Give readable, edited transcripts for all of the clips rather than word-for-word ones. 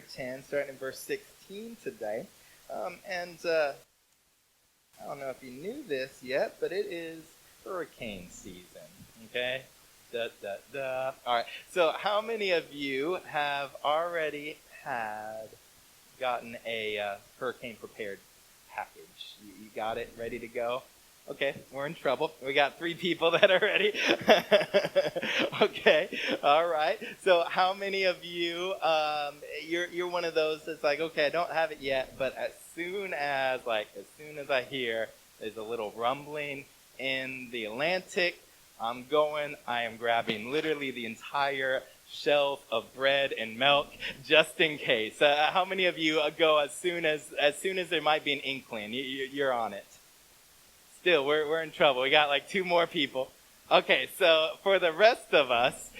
10, starting in verse 16 today. I don't know if you knew this yet, but it is hurricane season, okay? All right, so how many of you have already gotten a hurricane prepared package? You got it ready to go? Okay, we're in trouble. We got 3 people that are ready. Okay, all right. So how many of you, you're one of those that's like, okay, I don't have it yet, but as soon as I hear there's a little rumbling in the Atlantic, I am grabbing literally the entire shelf of bread and milk just in case. How many of you go as soon as there might be an inkling? You're on it. Still, we're in trouble. We got like 2 more people. Okay, so for the rest of us,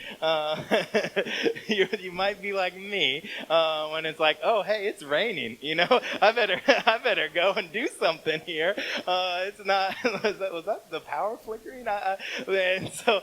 you might be like me when it's like, oh, hey, it's raining. I better go and do something here. It's not. Was that the power flickering? And so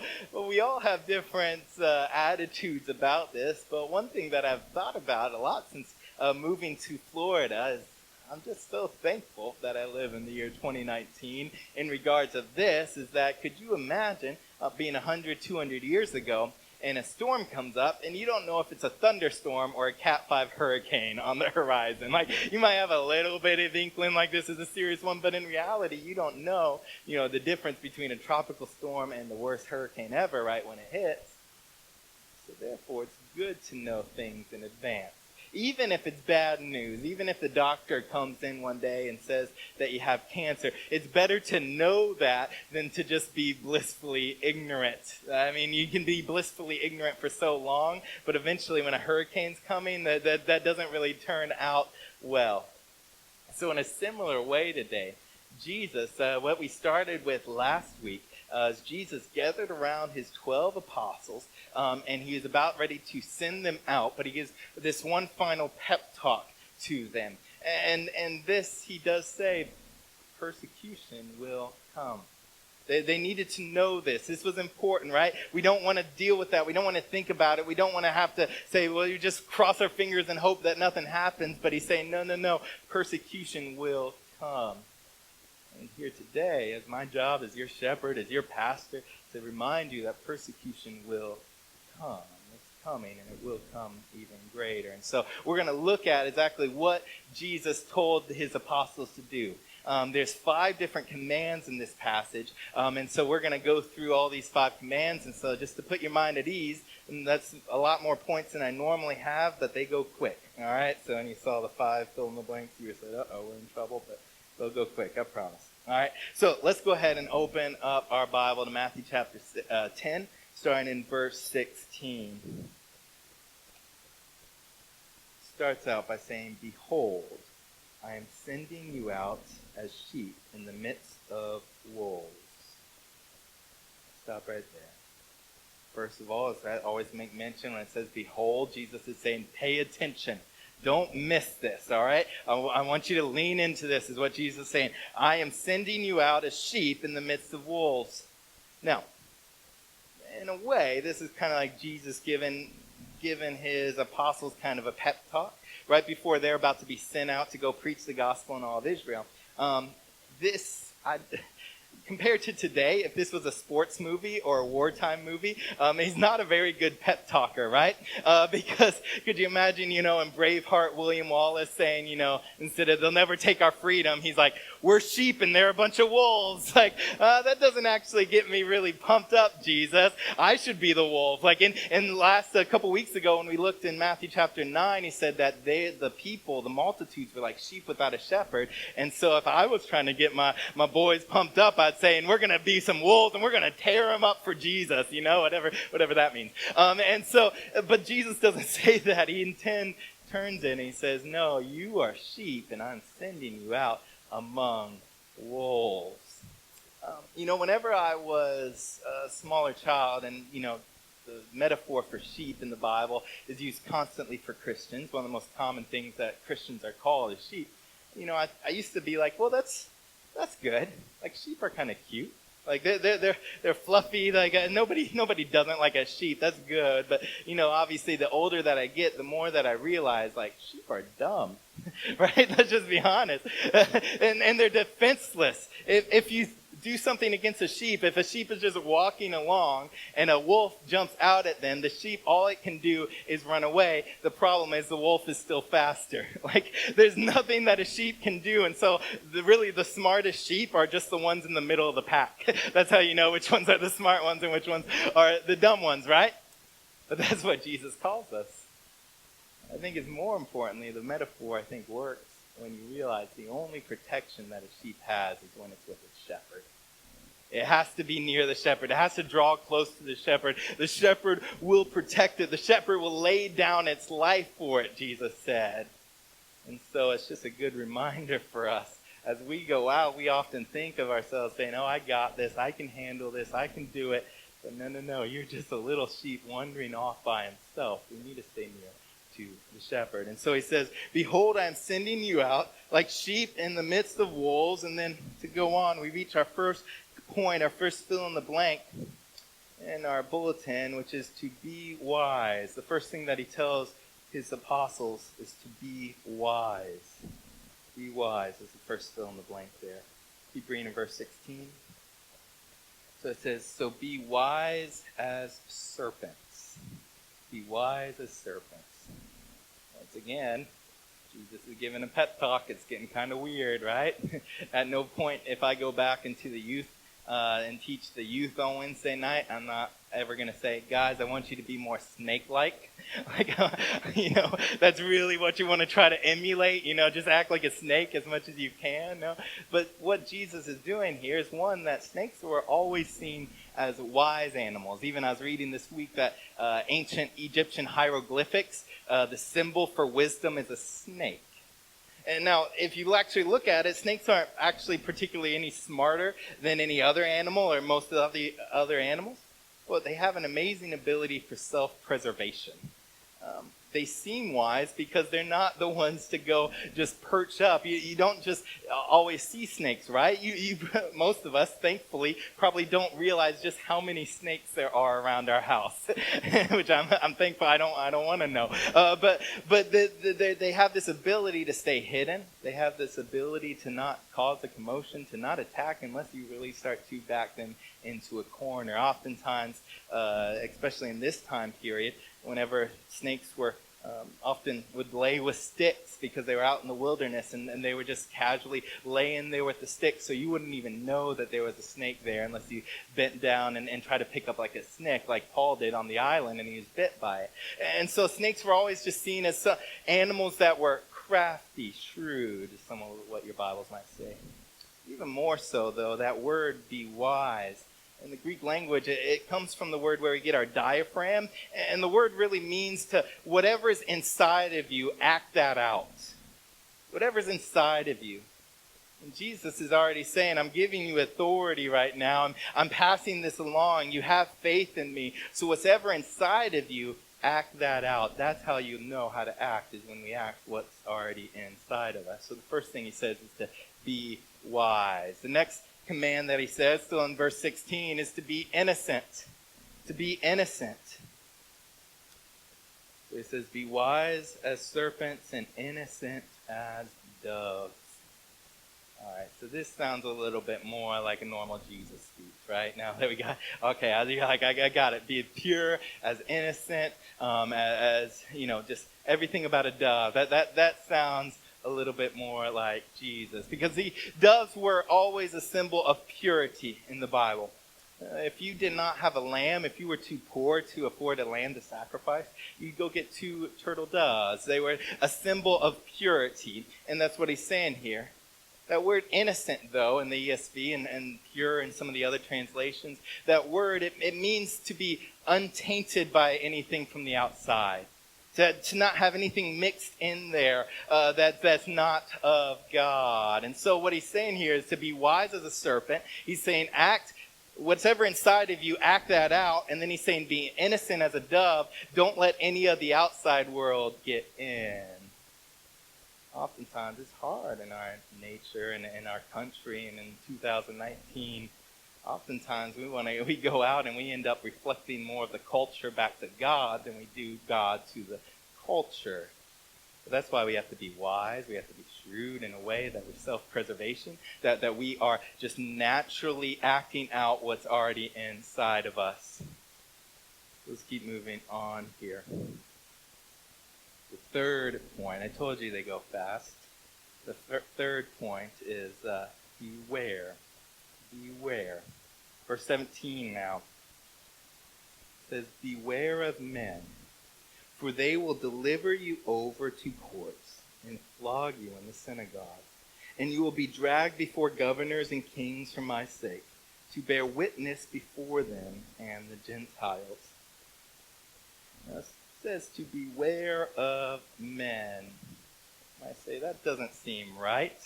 we all have different attitudes about this. But one thing that I've thought about a lot since moving to Florida is, I'm just so thankful that I live in the year 2019 in regards of this, is that could you imagine being 100, 200 years ago and a storm comes up and you don't know if it's a thunderstorm or a Cat 5 hurricane on the horizon. Like, you might have a little bit of inkling like this is a serious one, but in reality you don't know, the difference between a tropical storm and the worst hurricane ever, right, when it hits. So therefore it's good to know things in advance. Even if it's bad news, even if the doctor comes in one day and says that you have cancer, it's better to know that than to just be blissfully ignorant. I mean, you can be blissfully ignorant for so long, but eventually when a hurricane's coming, that doesn't really turn out well. So in a similar way today, Jesus, what we started with last week, as Jesus gathered around his 12 apostles, and he is about ready to send them out, but he gives this one final pep talk to them. And this, he does say, persecution will come. They needed to know this. This was important, right? We don't want to deal with that. We don't want to think about it. We don't want to have to say, well, you just cross our fingers and hope that nothing happens. But he's saying, no, persecution will come. And here today, as my job as your shepherd, as your pastor, to remind you that persecution will come. It's coming, and it will come even greater. And so we're going to look at exactly what Jesus told his apostles to do. There's 5 different commands in this passage, and so we're going to go through all these 5 commands. And so just to put your mind at ease, and that's a lot more points than I normally have, but they go quick. All right? So when you saw the 5 fill in the blanks, you said, uh-oh, we're in trouble, but they'll go quick, I promise. All right, so let's go ahead and open up our Bible to Matthew chapter 10, starting in verse 16. Starts out by saying, "Behold, I am sending you out as sheep in the midst of wolves." Stop right there. First of all, as I always make mention when it says behold, Jesus is saying pay attention. Don't miss this, all right? I want you to lean into this, is what Jesus is saying. I am sending you out as sheep in the midst of wolves. Now, in a way, this is kind of like Jesus giving his apostles kind of a pep talk right before they're about to be sent out to go preach the gospel in all of Israel. Compared to today, if this was a sports movie or a wartime movie, he's not a very good pep talker, right? Because could you imagine, in Braveheart, William Wallace saying, instead of "they'll never take our freedom," he's like, "we're sheep and they're a bunch of wolves." Like, that doesn't actually get me really pumped up, Jesus. I should be the wolf. Like in last a couple weeks ago when we looked in Matthew chapter 9, he said that the multitudes were like sheep without a shepherd. And so if I was trying to get my boys pumped up, I'd say, and we're going to be some wolves and we're going to tear them up for Jesus, whatever that means. But Jesus doesn't say that. He turns in and he says, no, you are sheep and I'm sending you out among wolves. Whenever I was a smaller child, and, the metaphor for sheep in the Bible is used constantly for Christians. One of the most common things that Christians are called is sheep. I used to be like, well, that's good. Like, sheep are kind of cute. Like they're fluffy. Like nobody doesn't like a sheep. That's good. But obviously, the older that I get, the more that I realize like sheep are dumb, right? Let's just be honest. and they're defenseless. If you do something against a sheep, if a sheep is just walking along and a wolf jumps out at them, the sheep, all it can do is run away. The problem is the wolf is still faster. Like there's nothing that a sheep can do. And so really the smartest sheep are just the ones in the middle of the pack. That's how you know which ones are the smart ones and which ones are the dumb ones, right? But that's what Jesus calls us. I think it's more importantly, the metaphor I think works when you realize the only protection that a sheep has is when it's with its shepherd. It has to be near the shepherd. It has to draw close to the shepherd. The shepherd will protect it. The shepherd will lay down its life for it, Jesus said. And so it's just a good reminder for us. As we go out, we often think of ourselves saying, oh, I got this. I can handle this. I can do it. But no. You're just a little sheep wandering off by himself. We need to stay near to the shepherd. And so he says, behold, I am sending you out like sheep in the midst of wolves. And then to go on, we reach our first point, our first fill in the blank in our bulletin, which is to be wise. The first thing that he tells his apostles is to be wise. Be wise is the first fill in the blank there. Keep reading in verse 16. So it says, so be wise as serpents. Be wise as serpents. Once again, Jesus is giving a pep talk. It's getting kind of weird, right? At no point, if I go back into the youth and teach the youth on Wednesday night, I'm not ever going to say, guys, I want you to be more snake-like. Like, that's really what you want to try to emulate. Just act like a snake as much as you can. No? But what Jesus is doing here is one, that snakes were always seen as wise animals. Even I was reading this week that ancient Egyptian hieroglyphics, the symbol for wisdom is a snake. And now, if you actually look at it, snakes aren't actually particularly any smarter than any other animal or most of the other animals. Well, they have an amazing ability for self-preservation. They seem wise because they're not the ones to go just perch up. You don't just always see snakes, right? You most of us, thankfully, probably don't realize just how many snakes there are around our house, which I'm thankful I don't want to know. But they have this ability to stay hidden. They have this ability to not cause a commotion, to not attack unless you really start to back them into a corner. Oftentimes, especially in this time period, whenever snakes were often would lay with sticks because they were out in the wilderness and they were just casually laying there with the sticks, so you wouldn't even know that there was a snake there unless you bent down and tried to pick up like a snick like Paul did on the island and he was bit by it. And so snakes were always just seen as animals that were crafty, shrewd, is some of what your Bibles might say. Even more so, though, that word be wise. In the Greek language, it comes from the word where we get our diaphragm, and the word really means to whatever is inside of you, act that out. Whatever's inside of you. And Jesus is already saying, I'm giving you authority right now. I'm passing this along. You have faith in me. So whatever inside of you, act that out. That's how you know how to act, is when we act what's already inside of us. So the first thing he says is to be wise. The next command that he says, still in verse 16, is to be innocent. To be innocent. So he says, be wise as serpents and innocent as doves. All right, so this sounds a little bit more like a normal Jesus speech, right? Now that we got, okay, I got it. Be pure, as innocent, as just everything about a dove. That sounds a little bit more like Jesus, because the doves were always a symbol of purity in the Bible. If you did not have a lamb, if you were too poor to afford a lamb to sacrifice, you'd go get 2 turtle doves. They were a symbol of purity, and that's what he's saying here. That word innocent, though, in the ESV and pure in some of the other translations, that word, it means to be untainted by anything from the outside. To not have anything mixed in there that's not of God. And so what he's saying here is to be wise as a serpent. He's saying act, whatever inside of you, act that out. And then he's saying be innocent as a dove. Don't let any of the outside world get in. Oftentimes it's hard in our nature and in our country and in 2019 Oftentimes we go out and we end up reflecting more of the culture back to God than we do God to the culture. But that's why we have to be wise. We have to be shrewd in a way that we're self-preservation, that we are just naturally acting out what's already inside of us. Let's keep moving on here. The third point, I told you they go fast. The third point is beware. Beware. Verse 17 now says, beware of men, for they will deliver you over to courts and flog you in the synagogue. And you will be dragged before governors and kings for my sake, to bear witness before them and the Gentiles. Now, it says to beware of men. I say that doesn't seem right.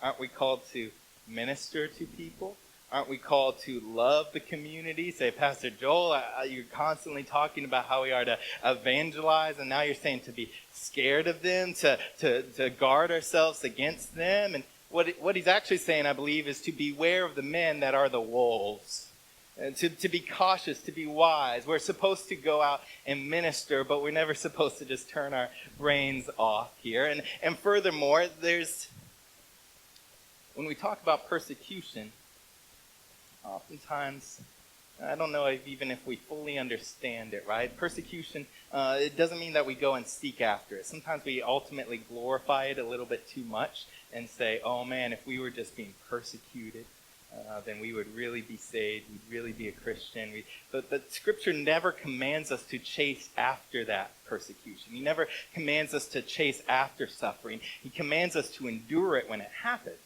Aren't we called to minister to people? Aren't we called to love the community? Say, Pastor Joel, you're constantly talking about how we are to evangelize, and now you're saying to be scared of them, to guard ourselves against them. And what he's actually saying, I believe, is to beware of the men that are the wolves. And to be cautious, to be wise. We're supposed to go out and minister, but we're never supposed to just turn our brains off here. And furthermore, when we talk about persecution, oftentimes, I don't know even if we fully understand it, right? Persecution, it doesn't mean that we go and seek after it. Sometimes we ultimately glorify it a little bit too much and say, oh man, if we were just being persecuted, then we would really be saved, we'd really be a Christian. But Scripture never commands us to chase after that persecution. He never commands us to chase after suffering. He commands us to endure it when it happens.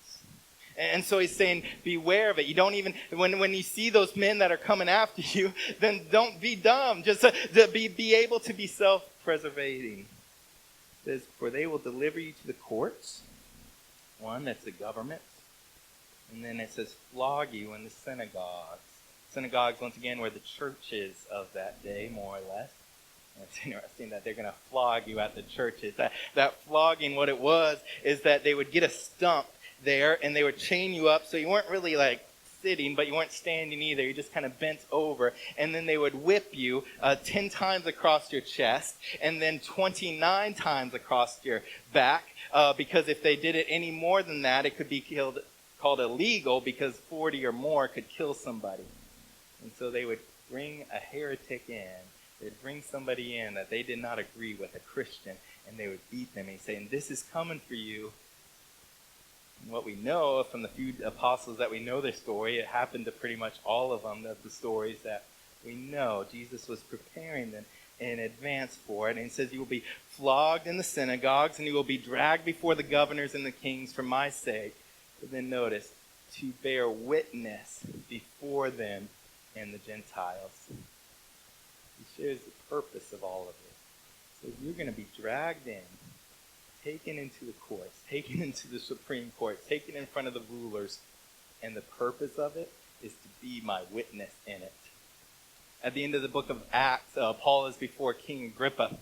And so he's saying, beware of it. You don't even, when you see those men that are coming after you, then don't be dumb. Just to be able to be self-preservating. It says, for they will deliver you to the courts. One, that's the government. And then it says, flog you in the synagogues. Synagogues, once again, were the churches of that day, more or less. And it's interesting that they're going to flog you at the churches. That flogging, what it was, is that they would get a stump there, and they would chain you up, so you weren't really like sitting, but you weren't standing either. You just kind of bent over, and then they would whip you 10 times across your chest, and then 29 times across your back, because if they did it any more than that, it could be called illegal, because 40 or more could kill somebody. And so they would bring a heretic in. They'd bring somebody in that they did not agree with, a Christian, and they would beat them and say, and this is coming for you. And what we know from the few apostles that we know their story, it happened to pretty much all of them, the stories that we know. Jesus was preparing them in advance for it. And he says, you will be flogged in the synagogues, and you will be dragged before the governors and the kings for my sake. But then notice, to bear witness before them and the Gentiles. He shares the purpose of all of this. So you're going to be dragged in, taken into the courts, taken into the Supreme Court, taken in front of the rulers, and the purpose of it is to be my witness in it. At the end of the book of Acts, Paul is before King Agrippa.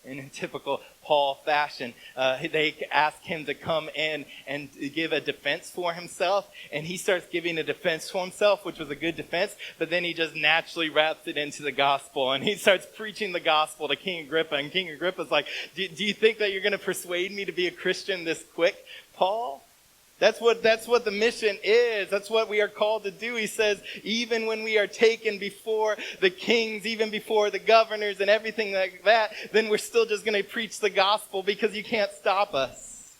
And in typical Paul fashion, they ask him to come in and give a defense for himself. And he starts giving a defense for himself, which was a good defense. But then he just naturally wraps it into the gospel. And he starts preaching the gospel to King Agrippa. And King Agrippa's like, do you think that you're going to persuade me to be a Christian this quick, Paul? That's what the mission is. That's what we are called to do. He says, even when we are taken before the kings, even before the governors and everything like that, then we're still just going to preach the gospel because you can't stop us.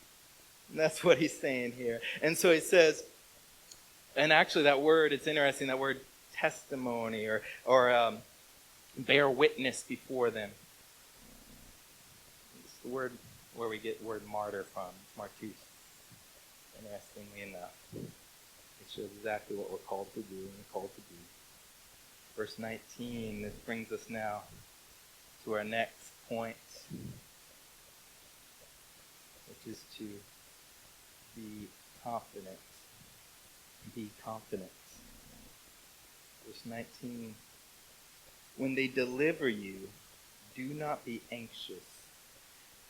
And that's what he's saying here. And so he says, and actually that word, it's interesting, that word testimony or bear witness before them. It's the word where we get the word martyr from, martus. Interestingly enough, it shows exactly what we're called to do and we're called to be. Verse 19, this brings us now to our next point, which is to be confident. Be confident. Verse 19, when they deliver you, do not be anxious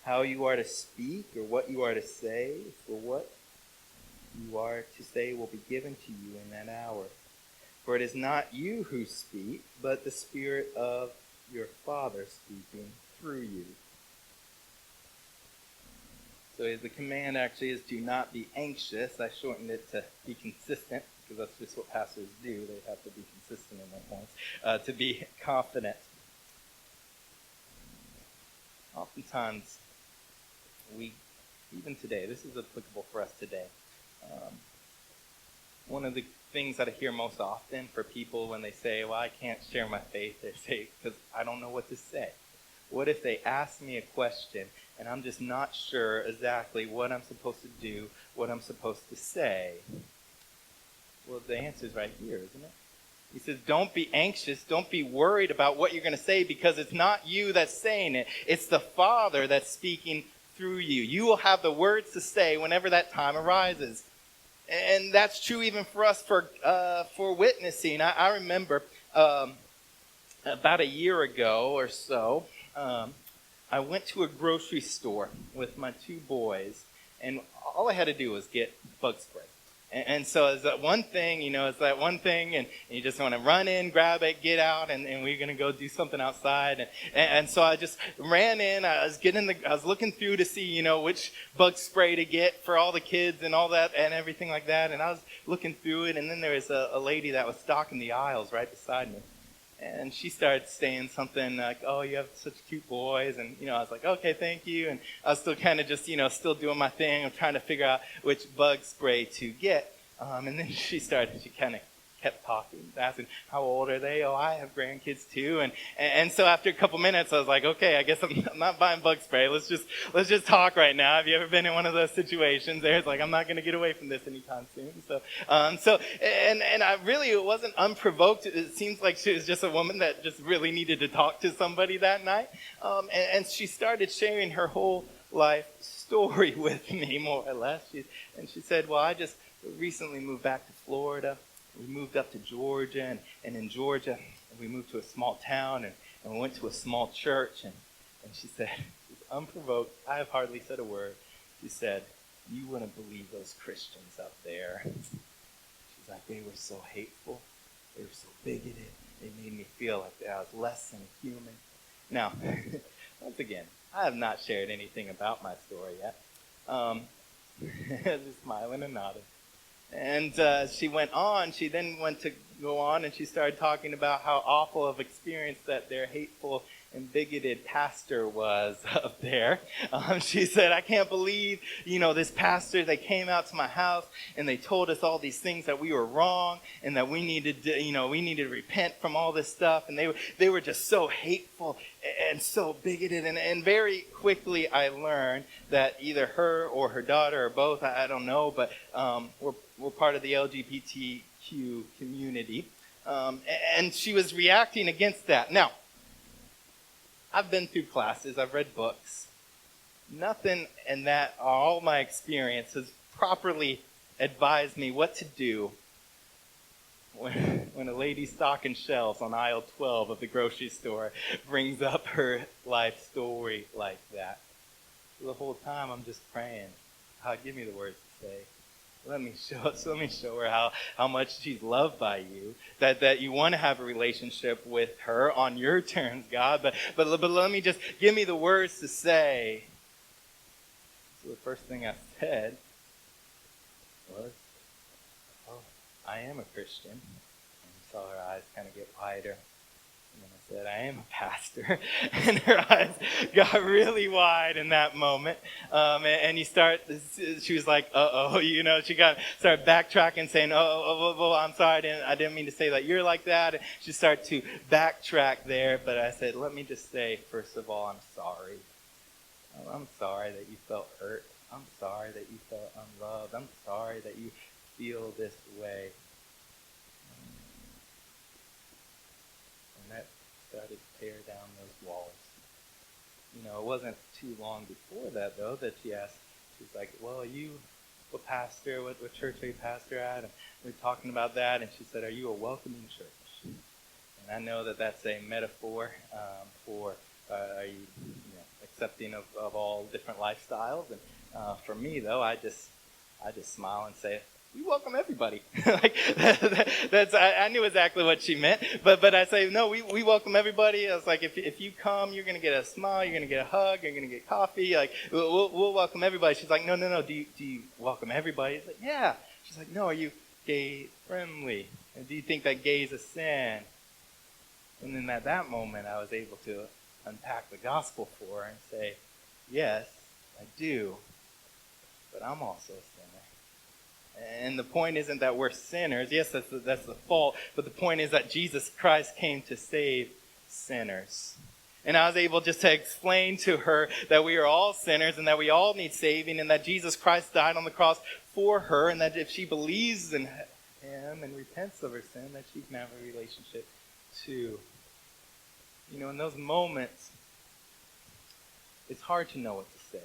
how you are to speak or what you are to say, for what you are to say will be given to you in that hour. For it is not you who speak, but the Spirit of your Father speaking through you. So the command actually is do not be anxious. I shortened it to be consistent, because that's just what pastors do. They have to be consistent in their points. To be confident. Oftentimes, even today, this is applicable for us today. One of the things that I hear most often for people when they say, well, I can't share my faith, they say, because I don't know what to say. What if they ask me a question and I'm just not sure exactly what I'm supposed to do, what I'm supposed to say? Well, the answer is right here, isn't it? He says, don't be anxious, don't be worried about what you're going to say, because it's not you that's saying it. It's the Father that's speaking through you. You will have the words to say whenever that time arises. And that's true even for us for witnessing. I remember about a year ago or so, I went to a grocery store with my two boys, and all I had to do was get bug spray. And so it's that one thing, and you just want to run in, grab it, get out, and we're going to go do something outside. And so I just ran in. I was looking through to see, which bug spray to get for all the kids and all that and everything like that. And I was looking through it, and then there was a lady that was stocking the aisles right beside me. And she started saying something like, oh, you have such cute boys. And, I was like, okay, thank you. And I was still kind of just, still doing my thing. I'm trying to figure out which bug spray to get. And then she kind of kept talking, asking, how old are they? Oh, I have grandkids too. And so after a couple minutes, I was like, okay, I guess I'm not buying bug spray. Let's just talk right now. Have you ever been in one of those situations? There's like, I'm not going to get away from this anytime soon. And I really, it wasn't unprovoked. It seems like she was just a woman that just really needed to talk to somebody that night. And she started sharing her whole life story with me, more or less. And she said, well, I just recently moved back to Florida. We moved up to Georgia, and in Georgia, we moved to a small town, and we went to a small church, and she said, unprovoked, I have hardly said a word. She said, you wouldn't believe those Christians up there. She's like, they were so hateful. They were so bigoted. They made me feel like I was less than a human. Now, once again, I have not shared anything about my story yet. Just smiling and nodding. And she then went to go on, and she started talking about how awful of experience that their hateful and bigoted pastor was up there. She said, I can't believe, this pastor, they came out to my house and they told us all these things that we were wrong and that we needed to repent from all this stuff. And they were just so hateful and so bigoted. And very quickly I learned that either her or her daughter or both, I don't know, but we're part of the LGBTQ community. And she was reacting against that. Now, I've been through classes, I've read books. Nothing in that, all my experience has properly advised me what to do when a lady stocking shelves on aisle 12 of the grocery store brings up her life story like that. So the whole time I'm just praying, God, give me the words to say. Let me show her how much she's loved by you, that you want to have a relationship with her on your terms, God, but let me just, give me the words to say. So the first thing I said was, oh, I am a Christian. And you saw her eyes kind of get wider. And then I said, I am a pastor. And her eyes got really wide in that moment. She was like, uh-oh, she started backtracking, saying, well, I'm sorry, I didn't mean to say that you're like that. And she started to backtrack there, but I said, let me just say, first of all, I'm sorry. I'm sorry that you felt hurt. I'm sorry that you felt unloved. I'm sorry that you feel this way. And that started to tear down those walls. It wasn't too long before that, though, that she asked, she's like, well, what pastor, what church are you pastor at? And we were talking about that, and she said, are you a welcoming church? And I know that that's a metaphor for, are you accepting of all different lifestyles? And for me, though, I just smile and say, we welcome everybody. Like I knew exactly what she meant, but I say no, we welcome everybody. I was like, if you come, you're gonna get a smile, you're gonna get a hug, you're gonna get coffee. Like we'll welcome everybody. She's like, no. Do you welcome everybody? It's like, yeah. She's like, no. Are you gay friendly? And do you think that gay is a sin? And then at that moment, I was able to unpack the gospel for her and say, yes, I do, but I'm also a sinner. And the point isn't that we're sinners. Yes, that's the fault. But the point is that Jesus Christ came to save sinners. And I was able just to explain to her that we are all sinners and that we all need saving and that Jesus Christ died on the cross for her and that if she believes in him and repents of her sin, that she can have a relationship too. You know, in those moments, it's hard to know what to say.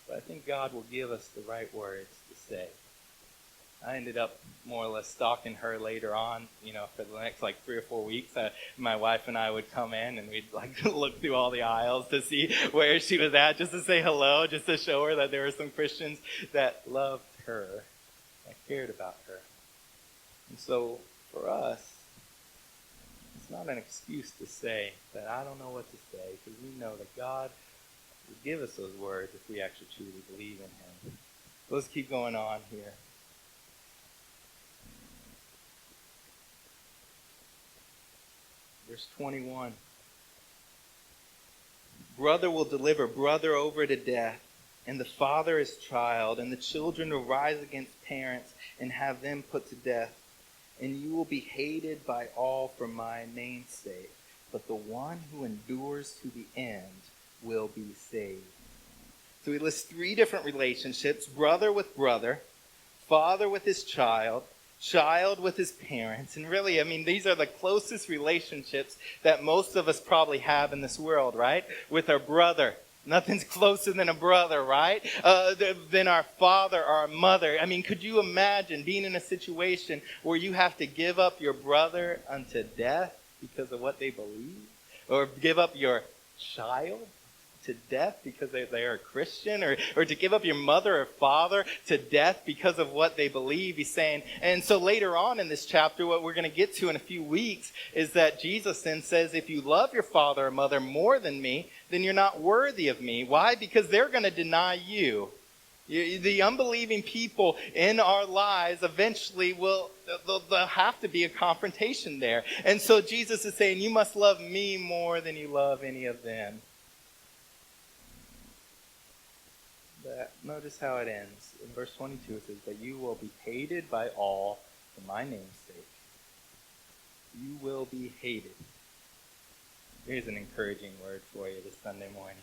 But I think God will give us the right words to say. I ended up more or less stalking her later on, you know, for the next 3 or 4 weeks. My wife and I would come in and we'd look through all the aisles to see where she was at, just to say hello, just to show her that there were some Christians that loved her, that cared about her. And so for us, it's not an excuse to say that I don't know what to say, because we know that God will give us those words if we actually truly believe in him. Let's keep going on here. Verse 21. Brother will deliver brother over to death, and the father his child, and the children will rise against parents and have them put to death. And you will be hated by all for my name's sake, but the one who endures to the end will be saved. So he lists 3 different relationships: brother with brother, father with his child, child with his parents. And really, I mean, these are the closest relationships that most of us probably have in this world, right? With our brother. Nothing's closer than a brother, right? Than our father or our mother. I mean, could you imagine being in a situation where you have to give up your brother unto death because of what they believe? Or give up your child to death because they are a Christian? Or to give up your mother or father to death because of what they believe? He's saying. And so later on in this chapter, what we're going to get to in a few weeks is that Jesus then says, if you love your father or mother more than me, then you're not worthy of me. Why? Because they're going to deny you. The unbelieving people in our lives eventually there'll have to be a confrontation there. And so Jesus is saying, you must love me more than you love any of them. But notice how it ends. In verse 22 it says, but you will be hated by all for my name's sake. You will be hated. Here's an encouraging word for you this Sunday morning.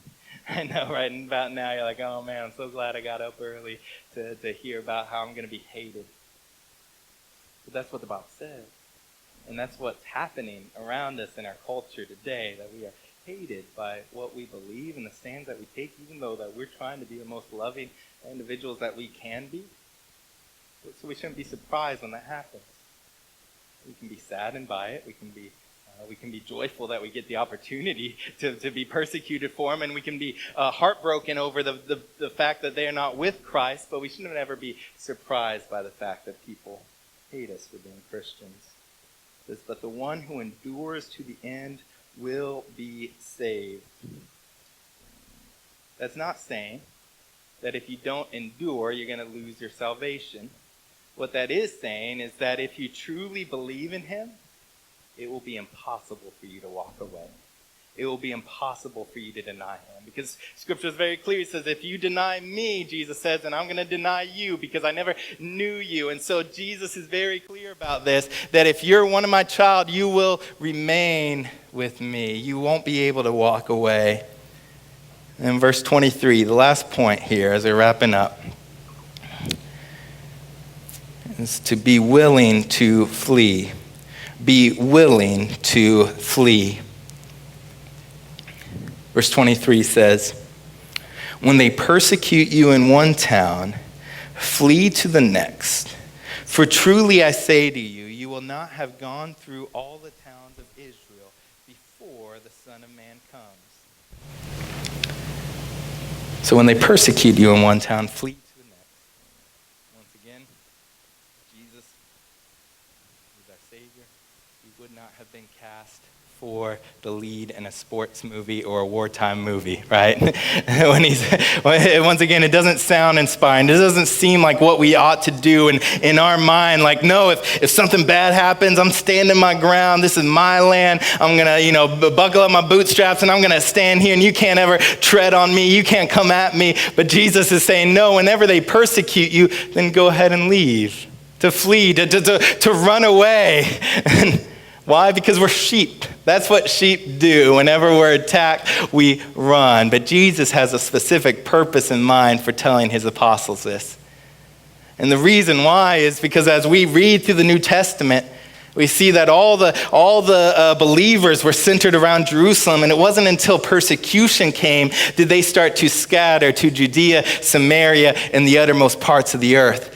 I know right about now you're like, oh man, I'm so glad I got up early to hear about how I'm going to be hated. But that's what the Bible says. And that's what's happening around us in our culture today, that we are hated by what we believe and the stands that we take, even though that we're trying to be the most loving individuals that we can be. So we shouldn't be surprised when that happens. We can be saddened by it. We can be joyful that we get the opportunity to be persecuted for him, and we can be heartbroken over the fact that they are not with Christ, but we shouldn't ever be surprised by the fact that people hate us for being Christians. It says, but the one who endures to the end will be saved. That's not saying that if you don't endure, you're going to lose your salvation. What that is saying is that if you truly believe in him, it will be impossible for you to walk away. It will be impossible for you to deny him. Because Scripture is very clear. It says, if you deny me, Jesus says, then I'm going to deny you because I never knew you. And so Jesus is very clear about this, that if you're one of my child, you will remain with me. You won't be able to walk away. And verse 23, the last point here as we're wrapping up, is to be willing to flee. Be willing to flee. Verse 23 says, when they persecute you in one town, flee to the next. For truly I say to you, you will not have gone through all the towns of Israel before the Son of Man comes. So when they persecute you in one town, flee to the next. Once again, been cast for the lead in a sports movie or a wartime movie, right? Once again, it doesn't sound inspiring. It doesn't seem like what we ought to do. And in our mind, like, no, if something bad happens, I'm standing my ground. This is my land. I'm going to, buckle up my bootstraps and I'm going to stand here and you can't ever tread on me. You can't come at me. But Jesus is saying, no, whenever they persecute you, then go ahead and leave, to flee, to run away. Why? Because we're sheep. That's what sheep do. Whenever we're attacked, we run. But Jesus has a specific purpose in mind for telling his apostles this. And the reason why is because as we read through the New Testament, we see that all the believers were centered around Jerusalem, and it wasn't until persecution came did they start to scatter to Judea, Samaria, and the uttermost parts of the earth.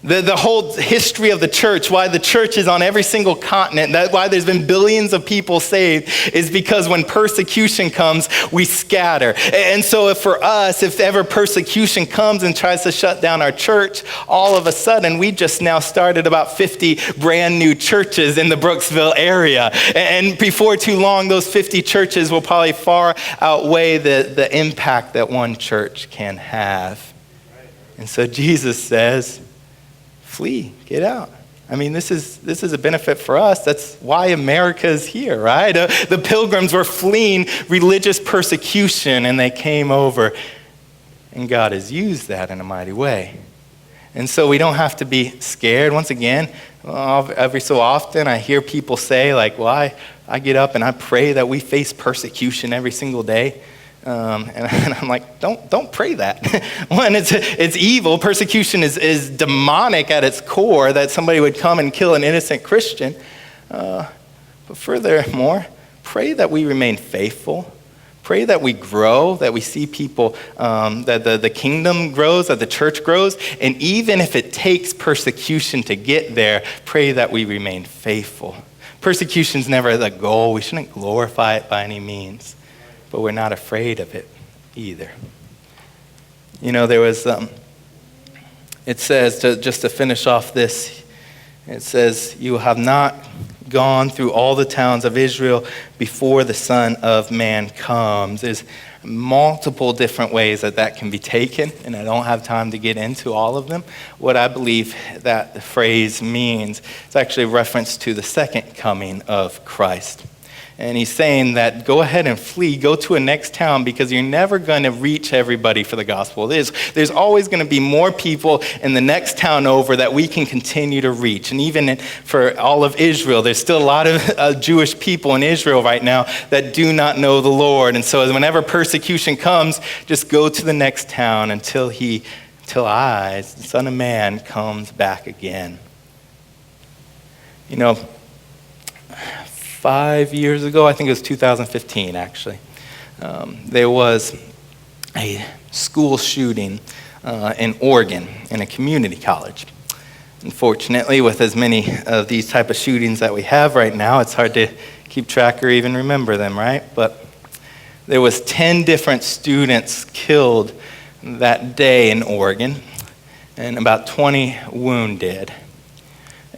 The whole history of the church, why the church is on every single continent, why there's been billions of people saved, is because when persecution comes, we scatter. And so for us, if ever persecution comes and tries to shut down our church, all of a sudden, we just now started about 50 brand new churches in the Brooksville area. And before too long, those 50 churches will probably far outweigh the impact that one church can have. And so Jesus says, flee, get out. I mean, this is a benefit for us. That's why America is here, right? The pilgrims were fleeing religious persecution and they came over. And God has used that in a mighty way. And so we don't have to be scared. Once again, every so often I hear people say, like, well, I get up and I pray that we face persecution every single day. And I'm like, don't pray that. One, it's evil. Persecution is demonic at its core, that somebody would come and kill an innocent Christian. But furthermore, pray that we remain faithful. Pray that we grow, that we see people, that the kingdom grows, that the church grows. And even if it takes persecution to get there, pray that we remain faithful. Persecution's never the goal. We shouldn't glorify it by any means. But we're not afraid of it either. There was, it says, just to finish off this, it says, you have not gone through all the towns of Israel before the Son of Man comes. There's multiple different ways that can be taken, and I don't have time to get into all of them. What I believe that the phrase means, it's actually a reference to the second coming of Christ. And he's saying that go ahead and flee, go to a next town, because you're never going to reach everybody for the gospel. There's always going to be more people in the next town over that we can continue to reach. And even for all of Israel, there's still a lot of Jewish people in Israel right now that do not know the Lord. And so whenever persecution comes, just go to the next town until I, the Son of Man, comes back again. 5 years ago, I think it was 2015 actually, there was a school shooting in Oregon in a community college. Unfortunately, with as many of these type of shootings that we have right now, it's hard to keep track or even remember them, right? But there was 10 different students killed that day in Oregon and about 20 wounded.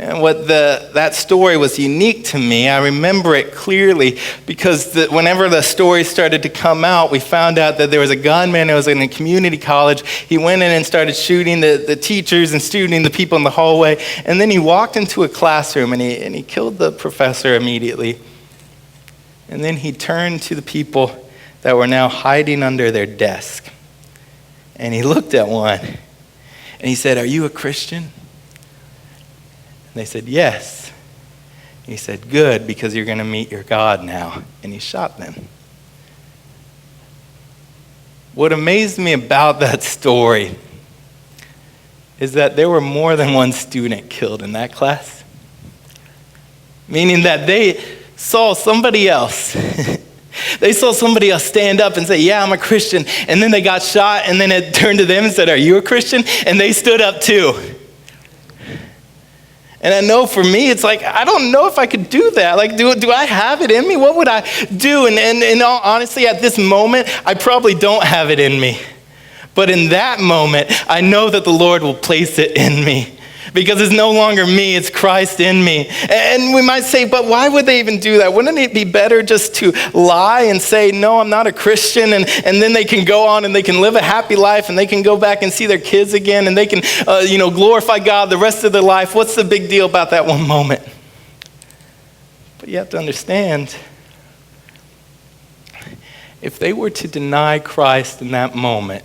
And that story was unique to me. I remember it clearly because whenever the story started to come out, we found out that there was a gunman that was in a community college. He went in and started shooting the teachers and shooting the people in the hallway. And then he walked into a classroom and he killed the professor immediately. And then he turned to the people that were now hiding under their desk. And he looked at one and he said, "Are you a Christian?" And they said, "Yes." He said, "Good, because you're going to meet your God now." And he shot them. What amazed me about that story is that there were more than one student killed in that class. Meaning that they saw somebody else. They saw somebody else stand up and say, "Yeah, I'm a Christian." And then they got shot, and then it turned to them and said, "Are you a Christian?" And they stood up too. And I know for me, it's like, I don't know if I could do that. Like, do I have it in me? What would I do? And in all honesty, at this moment, I probably don't have it in me. But in that moment, I know that the Lord will place it in me. because it's no longer me, it's Christ in me. And we might say, but why would they even do that? Wouldn't it be better just to lie and say, no, I'm not a Christian, and then they can go on and they can live a happy life and they can go back and see their kids again and they can glorify God the rest of their life? What's the big deal about that one moment? But you have to understand, if they were to deny Christ in that moment,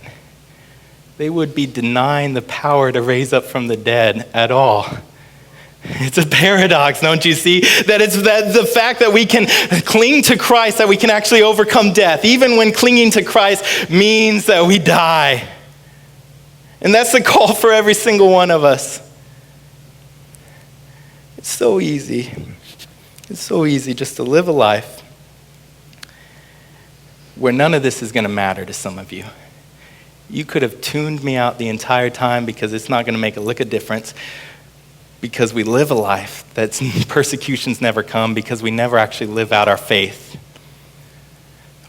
they would be denying the power to raise up from the dead at all. It's a paradox, don't you see? That the fact that we can cling to Christ, that we can actually overcome death, even when clinging to Christ means that we die. And that's the call for every single one of us. It's so easy. It's so easy just to live a life where none of this is going to matter to some of you. You could have tuned me out the entire time because it's not going to make a lick of difference, because we live a life that persecutions never come, because we never actually live out our faith.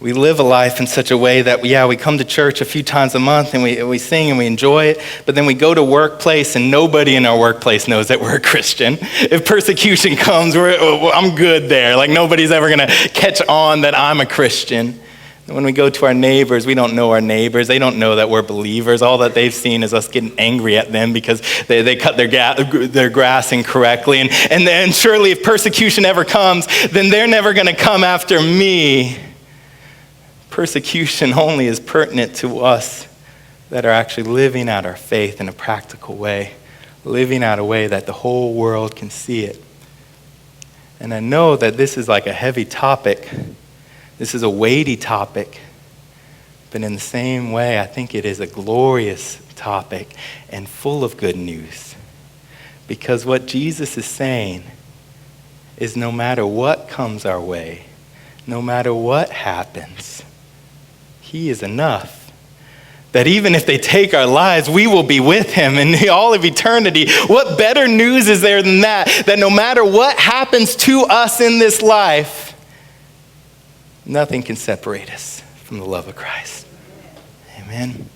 We live a life in such a way that, we come to church a few times a month and we sing and we enjoy it, but then we go to workplace and nobody in our workplace knows that we're a Christian. If persecution comes, I'm good there. Like nobody's ever going to catch on that I'm a Christian. When we go to our neighbors, we don't know our neighbors. They don't know that we're believers. All that they've seen is us getting angry at them because they cut their grass incorrectly. And then surely if persecution ever comes, then they're never going to come after me. Persecution only is pertinent to us that are actually living out our faith in a practical way, living out a way that the whole world can see it. And I know that this is like a heavy topic. This is a weighty topic, but in the same way, I think it is a glorious topic and full of good news. Because what Jesus is saying is no matter what comes our way, no matter what happens, he is enough. That even if they take our lives, we will be with him in all of eternity. What better news is there than that? That no matter what happens to us in this life, nothing can separate us from the love of Christ. Amen.